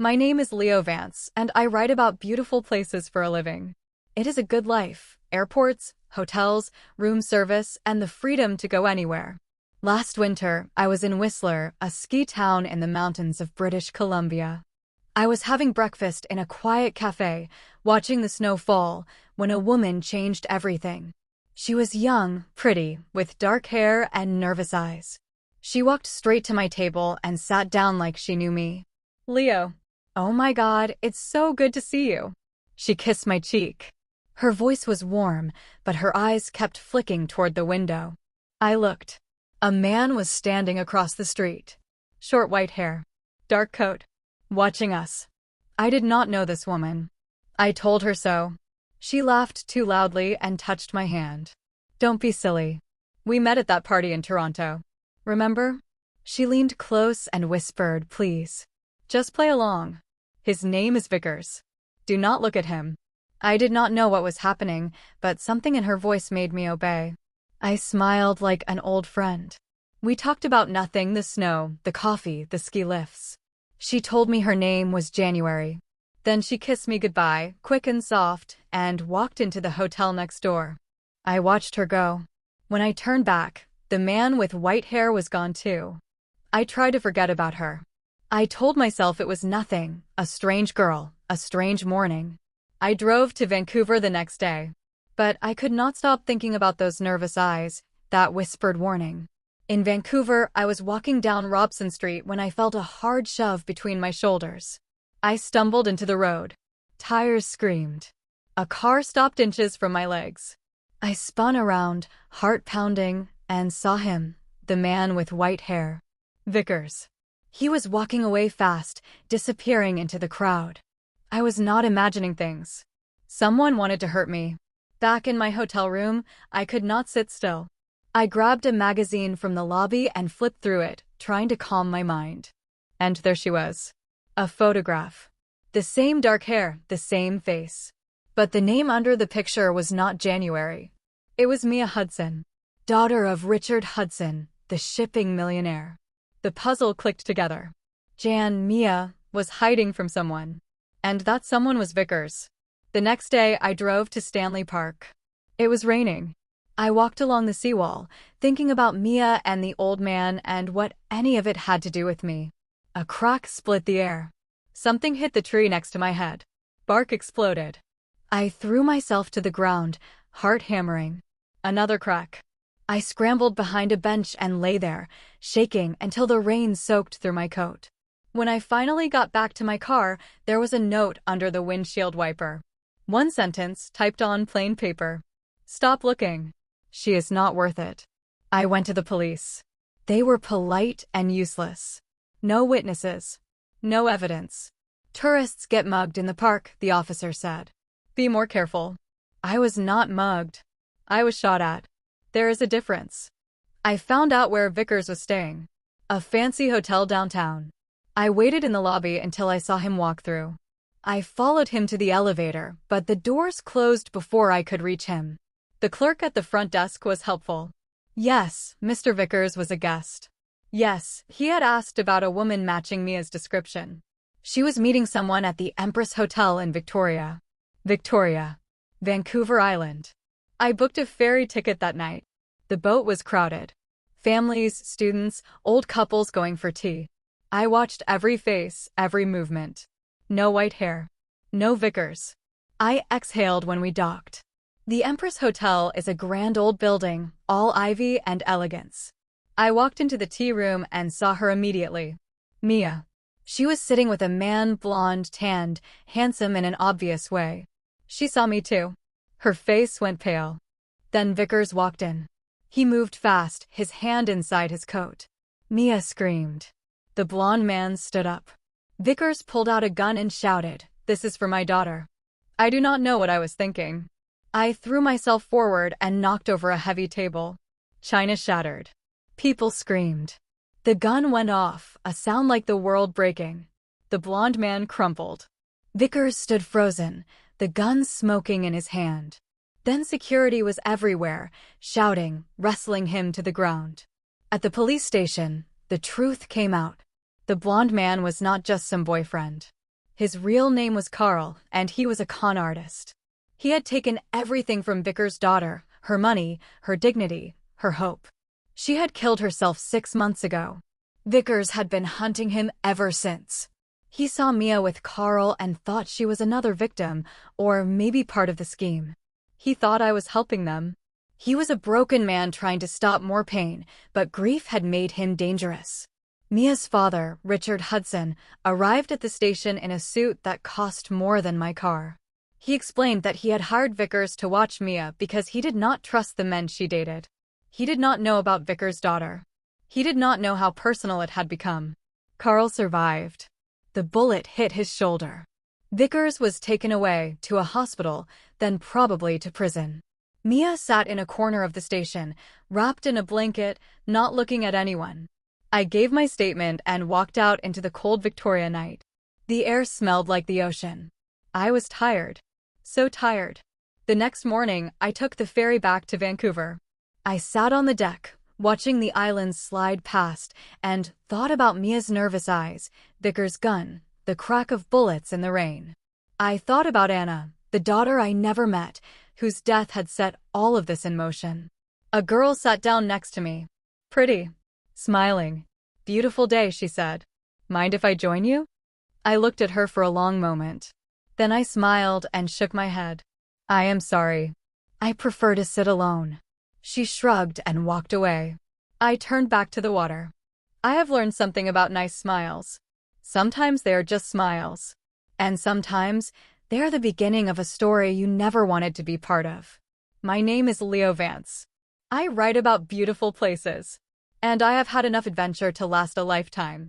My name is Leo Vance, and I write about beautiful places for a living. It is a good life: airports, hotels, room service, and the freedom to go anywhere. Last winter, I was in Whistler, a ski town in the mountains of British Columbia. I was having breakfast in a quiet cafe, watching the snow fall, when a woman changed everything. She was young, pretty, with dark hair and nervous eyes. She walked straight to my table and sat down like she knew me. "Leo. Oh my God, it's so good to see you." She kissed my cheek. Her voice was warm, but her eyes kept flicking toward the window. I looked. A man was standing across the street. Short white hair, dark coat, watching us. I did not know this woman. I told her so. She laughed too loudly and touched my hand. "Don't be silly. We met at that party in Toronto. Remember?" She leaned close and whispered, "Please, just play along. His name is Vickers. Do not look at him." I did not know what was happening, but something in her voice made me obey. I smiled like an old friend. We talked about nothing: the snow, the coffee, the ski lifts. She told me her name was January. Then she kissed me goodbye, quick and soft, and walked into the hotel next door. I watched her go. When I turned back, the man with white hair was gone too. I tried to forget about her. I told myself it was nothing: a strange girl, a strange morning. I drove to Vancouver the next day. But I could not stop thinking about those nervous eyes, that whispered warning. In Vancouver, I was walking down Robson Street when I felt a hard shove between my shoulders. I stumbled into the road. Tires screamed. A car stopped inches from my legs. I spun around, heart pounding, and saw him, the man with white hair. Vickers. He was walking away fast, disappearing into the crowd. I was not imagining things. Someone wanted to hurt me. Back in my hotel room, I could not sit still. I grabbed a magazine from the lobby and flipped through it, trying to calm my mind. And there she was. A photograph. The same dark hair, the same face. But the name under the picture was not January. It was Mia Hudson, daughter of Richard Hudson, the shipping millionaire. The puzzle clicked together. Mia, was hiding from someone. And that someone was Vickers. The next day, I drove to Stanley Park. It was raining. I walked along the seawall, thinking about Mia and the old man and what any of it had to do with me. A crack split the air. Something hit the tree next to my head. Bark exploded. I threw myself to the ground, heart hammering. Another crack. I scrambled behind a bench and lay there, shaking until the rain soaked through my coat. When I finally got back to my car, there was a note under the windshield wiper. One sentence typed on plain paper. "Stop looking. She is not worth it." I went to the police. They were polite and useless. No witnesses. No evidence. "Tourists get mugged in the park," the officer said. "Be more careful." I was not mugged. I was shot at. There is a difference. I found out where Vickers was staying. A fancy hotel downtown. I waited in the lobby until I saw him walk through. I followed him to the elevator, but the doors closed before I could reach him. The clerk at the front desk was helpful. Yes, Mr. Vickers was a guest. Yes, he had asked about a woman matching Mia's description. She was meeting someone at the Empress Hotel in Victoria. Vancouver Island. I booked a ferry ticket that night. The boat was crowded. Families, students, old couples going for tea. I watched every face, every movement. No white hair. No Vickers. I exhaled when we docked. The Empress Hotel is a grand old building, all ivy and elegance. I walked into the tea room and saw her immediately. Mia. She was sitting with a man, blonde, tanned, handsome in an obvious way. She saw me too. Her face went pale. Then Vickers walked in. He moved fast, his hand inside his coat. Mia screamed. The blonde man stood up. Vickers pulled out a gun and shouted, "This is for my daughter." I do not know what I was thinking. I threw myself forward and knocked over a heavy table. China shattered. People screamed. The gun went off, a sound like the world breaking. The blonde man crumpled. Vickers stood frozen, the gun smoking in his hand. Then security was everywhere, shouting, wrestling him to the ground. At the police station, the truth came out. The blonde man was not just some boyfriend. His real name was Carl, and he was a con artist. He had taken everything from Vickers' daughter, her money, her dignity, her hope. She had killed herself 6 months ago. Vickers had been hunting him ever since. He saw Mia with Carl and thought she was another victim, or maybe part of the scheme. He thought I was helping them. He was a broken man trying to stop more pain, but grief had made him dangerous. Mia's father, Richard Hudson, arrived at the station in a suit that cost more than my car. He explained that he had hired Vickers to watch Mia because he did not trust the men she dated. He did not know about Vickers' daughter. He did not know how personal it had become. Carl survived. The bullet hit his shoulder. Vickers was taken away to a hospital, then probably to prison. Mia sat in a corner of the station, wrapped in a blanket, not looking at anyone. I gave my statement and walked out into the cold Victoria night. The air smelled like the ocean. I was tired. So tired. The next morning, I took the ferry back to Vancouver. I sat on the deck, watching the islands slide past, and thought about Mia's nervous eyes, Vickers' gun, the crack of bullets in the rain. I thought about Anna, the daughter I never met, whose death had set all of this in motion. A girl sat down next to me. Pretty. Smiling. Beautiful day, she said. Mind if I join you? I looked at her for a long moment. Then I smiled and shook my head. I am sorry. I prefer to sit alone. She shrugged and walked away. I turned back to the water. I have learned something about nice smiles. Sometimes they are just smiles. And sometimes they are the beginning of a story you never wanted to be part of. My name is Leo Vance. I write about beautiful places. And I have had enough adventure to last a lifetime.